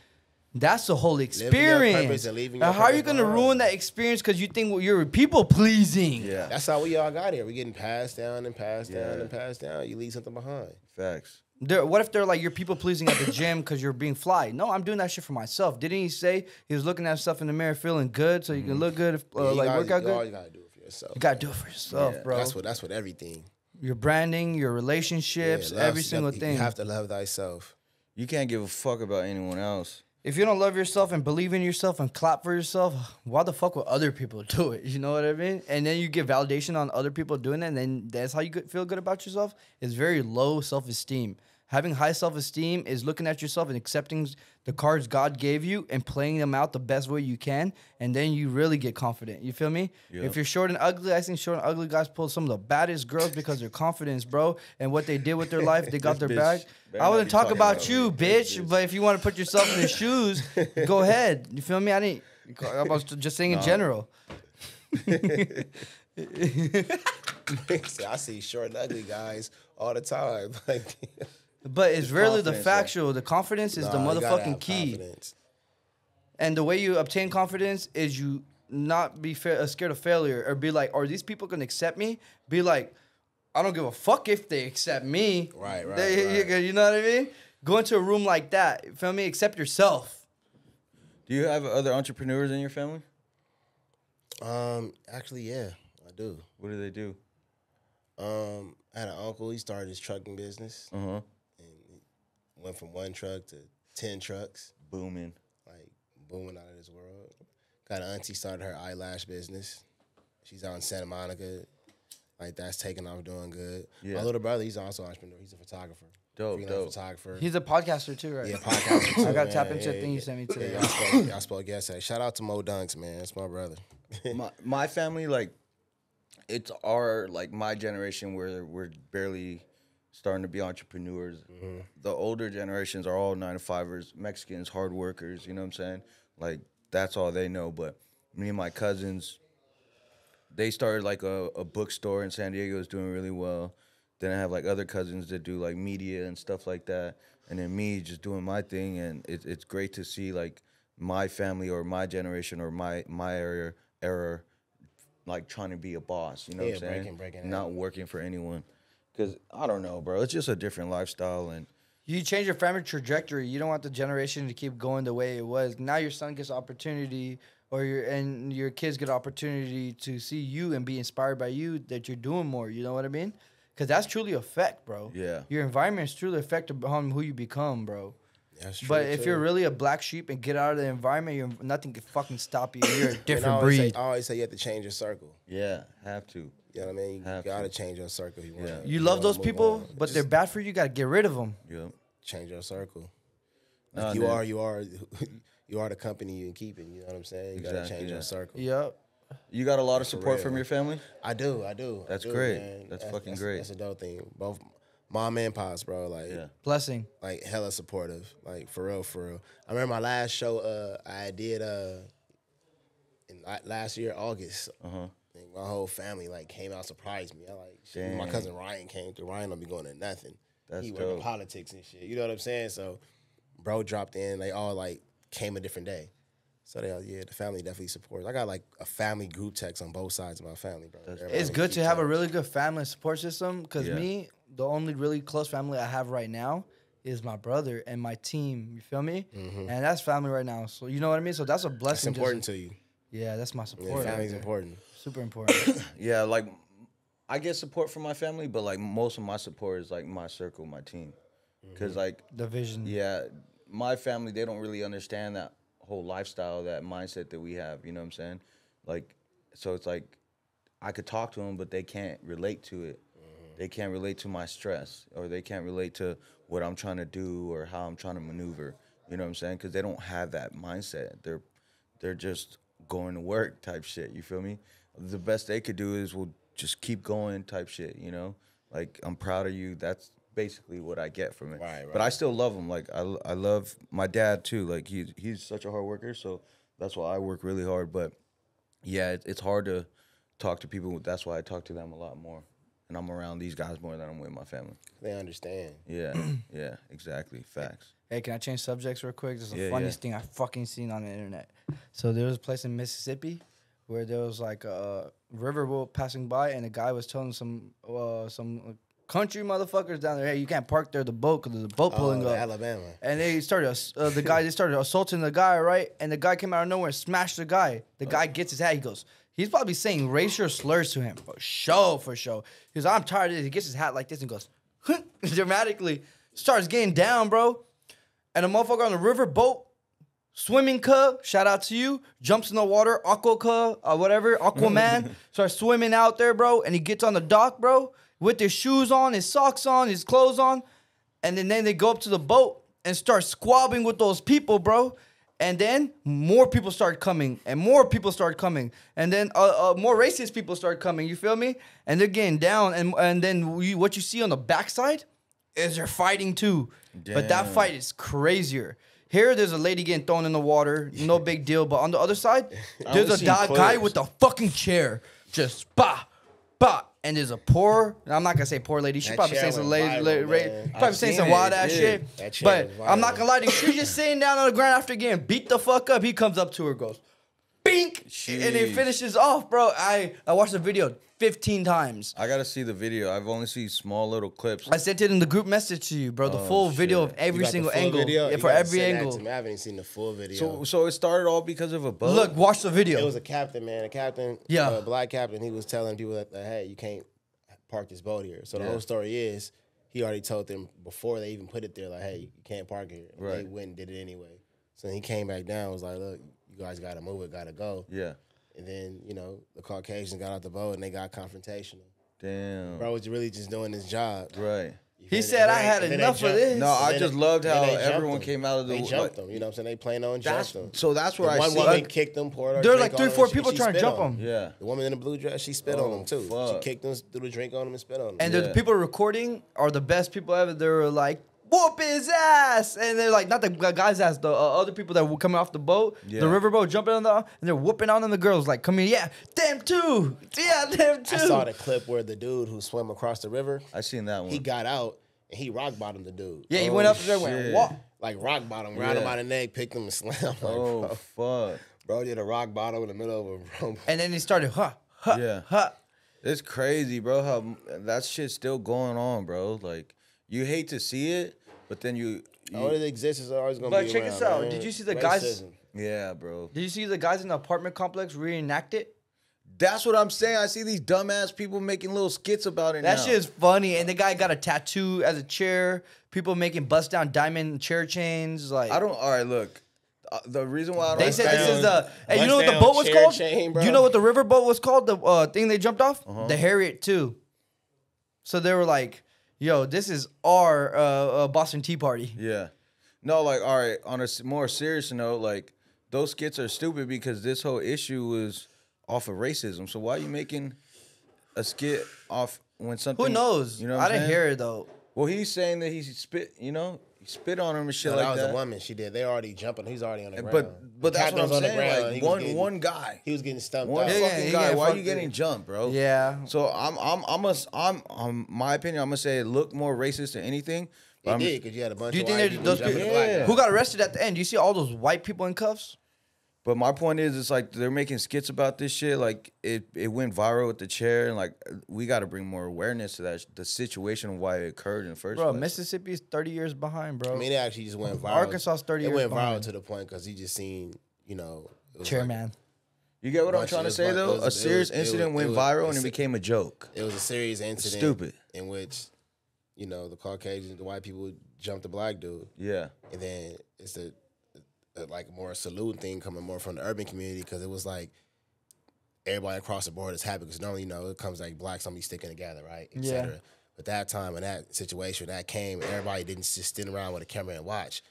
That's the whole your experience. purpose and leaving your How are you purpose gonna behind. ruin that experience because you think you're people pleasing? Yeah, That's how we all got here. We getting passed down and passed down and passed down. You leave something behind. facts. What if they're like, you're people pleasing at the gym because you're being fly? No, I'm doing that shit for myself. Didn't he say he was looking at himself in the mirror, feeling good, so you can look good, You like gotta- work out you good? always gotta do it for yourself. You gotta do it for yourself, Yeah. bro. That's what everything. Your branding, your relationships, Yeah, love- every single thing. You have to love thyself. You can't give a fuck about anyone else. If you don't love yourself and believe in yourself and clap for yourself, why the fuck would other people do it? You know what I mean? And then you get validation on other people doing it, and then that's how you feel good about yourself. It's very low self-esteem. Having high self-esteem is looking at yourself and accepting the cards God gave you and playing them out the best way you can, and then you really get confident. You feel me? Yeah. If you're short and ugly, I think short and ugly guys pull some of the baddest girls because their confidence, bro, and what they did with their life, they got their This bag. bitch better I not wouldn't be talk talking about about you, me. bitch, Bitch. but if you want to put yourself in their shoes, go ahead. You feel me? I was just saying in general. See, I see short and ugly guys all the time. Like, But it's really the confidence, factual. The confidence is the nah, you gotta motherfucking have key. confidence. And the way you obtain confidence is you not be scared of failure or be like, are these people gonna accept me? Be like, I don't give a fuck if they accept me. Right. You know what I mean? Go into a room like that. You feel me? Accept yourself. Do you have other entrepreneurs in your family? Actually, yeah, I do. What do they do? I had an uncle. He started his trucking business. Uh-huh. Went from 1 truck to 10 trucks. Booming. Like booming out of this world. Got an auntie started her eyelash business. She's out in Santa Monica. Like that's taking off, doing good. Yeah. My little brother, he's also an entrepreneur. He's a photographer. Dope, Freelance dope. photographer. He's a podcaster too, right? Yeah, podcaster too, I gotta man. tap into Yeah, a thing you yeah. sent me today. Y'all spoke yesterday. Shout out to Mo Dunks, man. That's my brother. My family, like, it's our, like, my generation where we're barely starting to be entrepreneurs. The older generations are all 9-to-5ers, Mexicans, hard workers, you know what I'm saying? Like, that's all they know. But me and my cousins, they started, like, a bookstore in San Diego is doing really well. Then I have, like, other cousins that do, like, media and stuff like that. And then me just doing my thing. And it's great to see, like, my family or my generation or my era, like, trying to be a boss, you know what I'm saying? breaking Not out. working for anyone. Because, I don't know, bro. It's just a different lifestyle. And You change your family trajectory. You don't want the generation to keep going the way it was. Now your son gets opportunity, or your kids get opportunity to see you and be inspired by you that you're doing more. You know what I mean? Because that's truly effect, bro. Yeah. Your environment is truly affected on who you become, bro. That's true. But if too. you're really a black sheep and get out of the environment, nothing can fucking stop you. You're a And I different always breed. Say, I always say you have to change your circle. yeah, have to. You know what I mean? You Have gotta to. change your circle. You, wanna, Yeah. You love wanna those move people, on. but Just they're bad for you. You got to get rid of them. Yeah. change your circle. Nah, Like dude. you are the company you keep it. You know what I'm saying? You gotta Exactly, change yeah. your circle. Yep. You got a lot of support real. from your family? I do. That's I do, great. man. That's fucking great. That's a dope thing. Both mom and pops, bro. Like, Yeah. Blessing. like hella supportive. Like for real, for real. I remember my last show. I did last year August. Uh-huh. And my whole family like came out, surprised me. I like shit. My Dang. cousin Ryan came through. Ryan don't be going to nothing. That's he work in dope. politics and shit. You know what I'm saying? So, bro dropped in. They all like came a different day. So the family definitely supports. I got like a family group text on both sides of my family, bro. Everybody It's good keep to have a tabs. really good family support system because Yeah. me, the only really close family I have right now is my brother and my team. You feel me? And that's family right now. So you know what I mean? So that's a It's blessing. important to you. Yeah, that's my support. Yeah, right family's there. important. Super important. Yeah, like, I get support from my family, but, like, most of my support is, like, my circle, my team. Because, like, The vision. yeah, my family, they don't really understand that whole lifestyle, that mindset that we have. You know what I'm saying? Like, so it's like I could talk to them, but they can't relate to it. They can't relate to my stress, or they can't relate to what I'm trying to do or how I'm trying to maneuver. You know what I'm saying? Because they don't have that mindset. They're just going to work type shit. You feel me? The best they could do is, well, just keep going type shit. You know, like, I'm proud of you. That's basically what I get from it. Right. But I still love them. Like, I love my dad too. Like, he's such a hard worker, so that's why I work really hard. But yeah, it's hard to talk to people. That's why I talk to them a lot more. And I'm around these guys more than I'm with my family. They understand. Yeah, yeah, exactly. Facts. Hey, can I change subjects real quick? This is the Yeah, funniest thing I fucking seen on the internet. So there was a place in Mississippi where there was like a riverboat passing by, and a guy was telling some country motherfuckers down there, hey, you can't park there, the boat, because there's a boat pulling up. Alabama. And they started they started assaulting the guy, right? And the guy came out of nowhere and smashed the guy. The guy gets his hat. He goes, he's probably saying racial slurs to him for show. He goes, I'm tired of this. He gets his hat like this and goes, dramatically starts getting down, bro. And a motherfucker on the river boat, swimming cub, shout out to you, jumps in the water, Aquaman, starts swimming out there, bro. And he gets on the dock, bro, with his shoes on, his socks on, his clothes on. And then they go up to the boat and start squabbling with those people, bro. And then more people start coming, and more people start coming, and then more racist people start coming. You feel me? And they're getting down, and then what you see on the backside is they're fighting too. Damn. But that fight is crazier. Here, there's a lady getting thrown in the water, no big deal. But on the other side, there's a guy with a fucking chair, just bah, bah. And there's a poor, I'm not gonna say poor lady. She probably saying some probably saying some wild ass shit. But I'm not gonna lie to you. She's just sitting down on the ground after getting beat the fuck up. He comes up to her, goes, bink, and it finishes off, bro. I watched the video 15 times. I gotta see the video. I've only seen small little clips. I sent it in the group message to you, bro. The full video of every single angle. Yeah, for every angle. I haven't seen the full video. So it started all because of a boat? Look, watch the video. It was a captain, man. A captain, a black captain. He was telling people that, hey, you can't park this boat here. So the whole story is, he already told them before they even put it there, like, hey, you can't park here. And they went and did it anyway. So he came back down, was like, look, you guys got to move it, got to go. Yeah. And then, you know, the Caucasians got out the boat and they got confrontational. Damn. Bro was really just doing his job. Right. He said, I had enough of this. No, I just loved how everyone came out of the... They jumped him. You know what I'm saying? They plain on jumped him. So that's where I see... One woman kicked him, poured her There were drink like 3 or 4 people trying to jump him. Yeah. The woman in the blue dress, she spit on him too. Fuck. She kicked him, threw the drink on him and spit on him. And the people recording are the best people ever. They were like, whoop his ass. And they're like, not the guy's ass, the other people that were coming off the boat, the riverboat, jumping on and they're whooping on them. The girls like, come here, yeah, them too. Yeah, them too. I saw the clip where the dude who swam across the river, I seen that one. he got out and he rock bottomed the dude. Yeah, he went up there and went, what? Like rock bottom, round him by the neck, picked him and slammed. Like, oh, fuck. Bro did a rock bottom in the middle of a room. And then he started, It's crazy, bro, how that shit's still going on, bro. Like, you hate to see it, but then you it exists, it's always gonna be check around, this out. Man. Did you see the guys? Yeah, bro. Did you see the guys in the apartment complex reenact it? That's what I'm saying. I see these dumbass people making little skits about it now. That shit is funny. And the guy got a tattoo as a chair. People making bust down diamond chair chains. Like, all right, look. The reason why I don't... They said this is the... Hey, you know what the boat was called? Do you know what the river boat was called? The thing they jumped off? The Harriet too. So they were like, yo, this is our Boston Tea Party. Yeah. No, like, all right, on a more serious note, like, those skits are stupid because this whole issue was off of racism. So why are you making a skit off when something... Who knows? You know I didn't hear it, though. Well, he's saying that he spit, you know, he spit on him and shit like that. That was a woman. She did. They already jumping. He's already on the ground. But that's what I'm saying. Like, one guy. He was getting stumped One out. fucking guy. Why are you getting jumped, bro? Yeah. So I'm my opinion, I'm gonna say it looked more racist than anything. It did, because you had a bunch do you of think white people those jumping people the black guy. who got arrested at the end? Do you see all those white people in cuffs? But my point is, it's like they're making skits about this shit. Like it went viral with the chair, and like we got to bring more awareness to that, the situation of why it occurred in the first place. Bro, Mississippi's 30 years behind, bro. I mean, it actually just went viral. Arkansas's 30 years behind. It went viral to the point because he just seen, you know, chairman. Like, you get what I'm trying to say, though? A serious incident went viral and it became a joke. It was a serious incident. Stupid. In which, you know, the Caucasians, the white people jumped the black dude. Yeah. And then it's like more saluting thing coming more from the urban community because it was like everybody across the board is happy because normally, you know, it comes like black, somebody sticking together, right, et cetera. But that time in that situation, that came, everybody didn't just stand around with a camera and watch.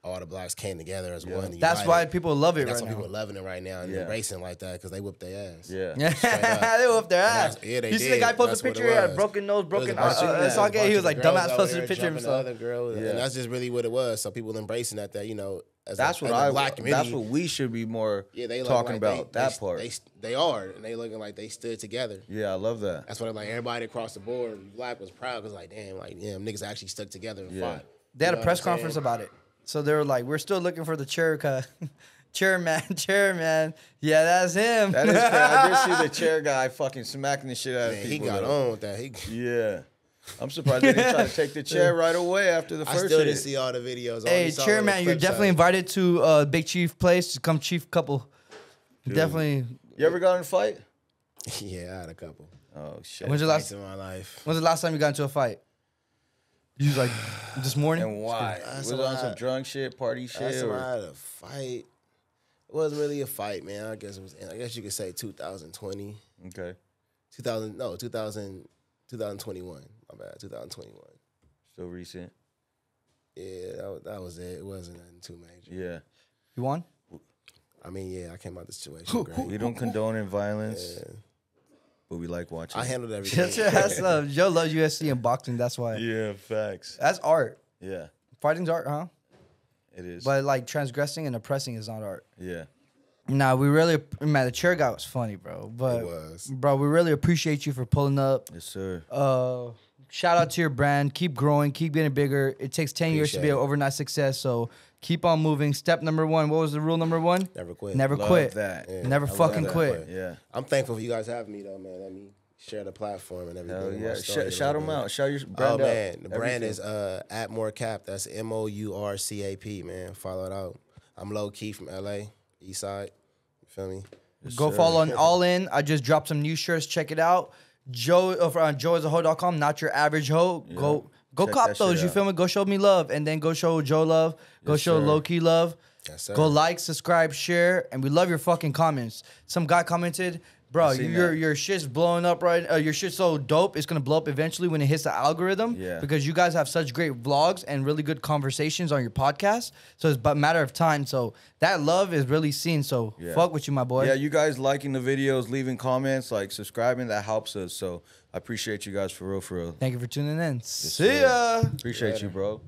All the blacks came together as one. And that's why people love it right now. That's why people are loving it right now and embracing like that because they whooped their ass. Yeah. They whooped their ass. Yeah, they You see the guy post a picture, he had a broken nose, broken eye. That's all gay. He was like, dumbass posted a picture of himself. And that's just really what it was. So people embracing that, you know, as that's what I. Black community. That's what we should be more they talking like about. That part. They are, and they looking like they stood together. Yeah, I love that. That's what like everybody across the board, Black was proud because like damn, niggas actually stuck together and fought. They had a press conference about it, so they were like, "We're still looking for the chairman. Yeah, that's him." That is crazy. I did see the chair guy fucking smacking the shit out of people. He got on with that. Yeah. I'm surprised they didn't try to take the chair right away after the first I still hit. didn't see all the videos. Hey, chairman, you're definitely invited to Big Chief place to come chief couple. Dude. Definitely. You ever got in a fight? Yeah, I had a couple. Oh shit. When's the last in my life? When's the last time you got into a fight? You was like this morning? And why? Was it on some drunk shit, party shit? I had a fight. It wasn't really a fight, man. I guess it was. I guess you could say 2020. Okay. 2021. My bad. 2021. Still recent. Yeah, that was it. It wasn't nothing too major. Yeah. You won? I mean, yeah, I came out the situation great. We don't condone violence, but we like watching. I handled everything. That's Joe loves UFC and boxing. That's why. Yeah, facts. That's art. Yeah. Fighting's art, huh? It is. But like transgressing and oppressing is not art. Yeah. Nah, we really, man, the chair guy was funny, bro. But, it was. Bro, we really appreciate you for pulling up. Yes, sir. Shout out to your brand. Keep growing. Keep getting bigger. It takes 10 years to be an overnight success. So keep on moving. Step number 1. What was the rule number 1? Never quit. Never Love quit. that. Yeah, Never fucking quit. Yeah. I'm thankful for you guys having me, though, man. Let me share the platform and everything. Hell yeah. Shout them out. Shout your brand out. Oh, man. The brand is @MoreCap. That's MourCap, man. Follow it out. I'm low key from LA, East Side. You feel me? Yes, Go sir. follow on All In. I just dropped some new shirts. Check it out. Joe on joeasaho.com. Not your average hoe. Yeah. Go Check cop that those. shit You out. feel me? Go show me love, and then go show Joe love. Go Yes, show sir. Low Key love. Yes, sir. Go like, subscribe, share, and we love your fucking comments. Some guy commented, "Bro, seen your that. your shit's blowing up right. Your shit's so dope. It's gonna blow up eventually when it hits the algorithm. Yeah. Because you guys have such great vlogs and really good conversations on your podcast. So it's a matter of time. So that love is really seen. So Yeah. fuck with you, my boy. Yeah, you guys liking the videos, leaving comments, like subscribing, that helps us. So I appreciate you guys for real, for real. Thank you for tuning in. See sir. ya. Appreciate you, bro.